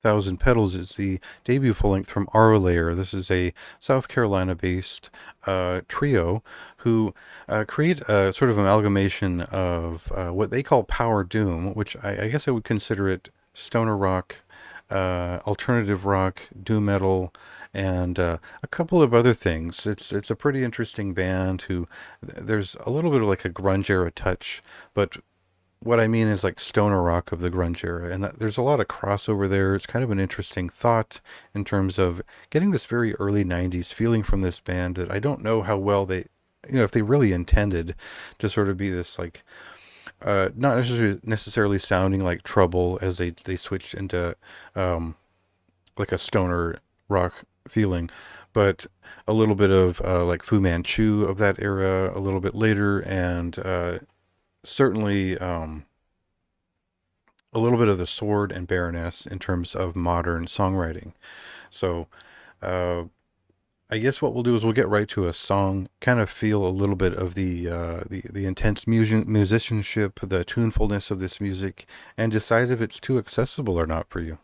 Thousand Petals is the debut full length from Auralayer. This is a South Carolina based trio who create a sort of amalgamation of what they call power doom, which I guess I would consider it stoner rock, alternative rock, doom metal, and a couple of other things. It's a pretty interesting band who there's a little bit of like a grunge era touch, but what I mean is like stoner rock of the grunge era, and there's a lot of crossover there. It's kind of an interesting thought in terms of getting this very early '90s feeling from this band that I don't know how well they, if they really intended to sort of be this like not necessarily sounding like Trouble as they switched into um, like a stoner rock feeling, but a little bit of like Fu Manchu of that era a little bit later, and certainly a little bit of the Sword and Baroness in terms of modern songwriting. So uh, I guess what we'll do is we'll get right to a song, kind of feel a little bit of the intense musicianship, the tunefulness of this music, and decide if it's too accessible or not for you.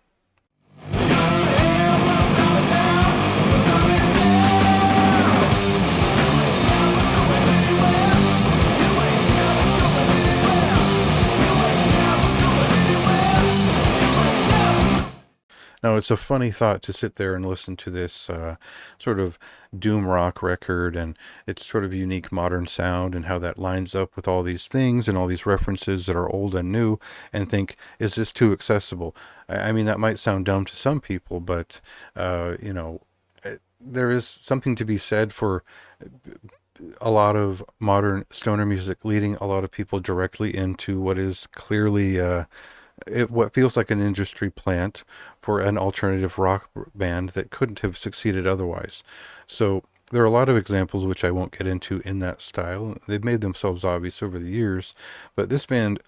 Now, it's a funny thought to sit there and listen to this sort of doom rock record and its sort of unique modern sound and how that lines up with all these things and all these references that are old and new, and think, is this too accessible? I mean, that might sound dumb to some people, but, there is something to be said for a lot of modern stoner music leading a lot of people directly into what is clearly what feels like an industry plant for an alternative rock band that couldn't have succeeded otherwise. So there are a lot of examples which I won't get into in that style. They've made themselves obvious over the years, but this band,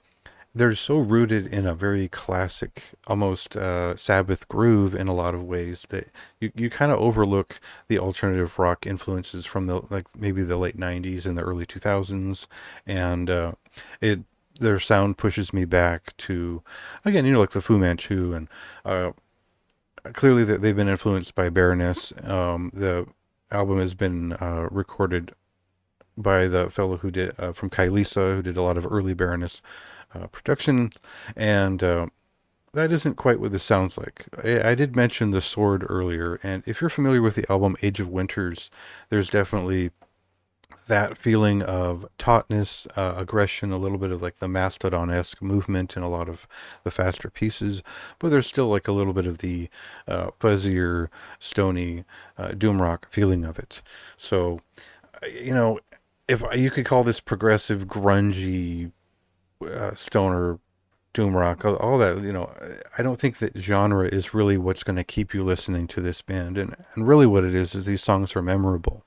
they're so rooted in a very classic, almost Sabbath groove in a lot of ways that you kind of overlook the alternative rock influences from the like maybe the late '90s and the early 2000s, and it their sound pushes me back to, again, like the Fu Manchu, and uh, clearly they've been influenced by Baroness. The album has been recorded by the fellow who did from Kailisa, who did a lot of early Baroness production, and that isn't quite what this sounds like. I did mention the Sword earlier, and if you're familiar with the album Age of Winters, there's definitely that feeling of tautness, aggression, a little bit of like the Mastodon-esque movement in a lot of the faster pieces, but there's still like a little bit of the fuzzier, stony, doom rock feeling of it. So, you know, if you could call this progressive, grungy, stoner, doom rock, all that, I don't think that genre is really what's going to keep you listening to this band. And really what it is these songs are memorable.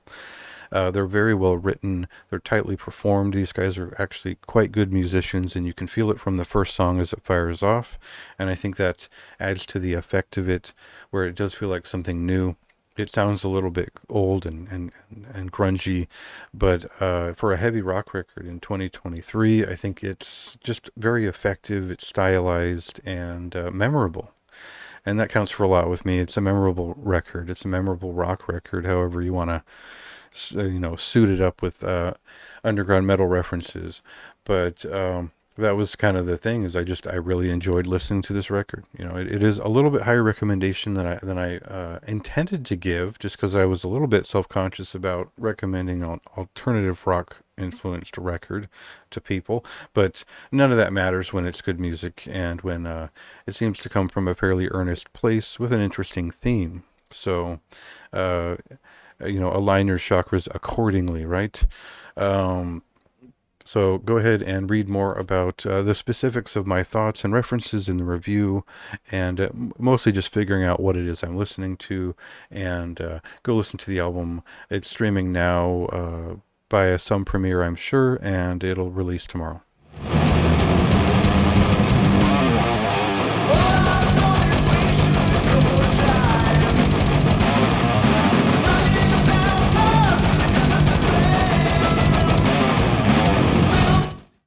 They're very well written. They're tightly performed. These guys are actually quite good musicians, and you can feel it from the first song as it fires off. And I think that adds to the effect of it, where it does feel like something new. It sounds a little bit old and grungy, but for a heavy rock record in 2023, I think it's just very effective. It's stylized and memorable. And that counts for a lot with me. It's a memorable record. It's a memorable rock record, however you want to suit it up with underground metal references. But that was kind of the thing, is I really enjoyed listening to this record. It is a little bit higher recommendation than I intended to give, just because I was a little bit self-conscious about recommending an alternative rock influenced record to people, but none of that matters when it's good music and when it seems to come from a fairly earnest place with an interesting theme. So align your chakras accordingly, right? So go ahead and read more about the specifics of my thoughts and references in the review, and mostly just figuring out what it is I'm listening to, and go listen to the album. It's streaming now by some premiere, I'm sure, and it'll release tomorrow.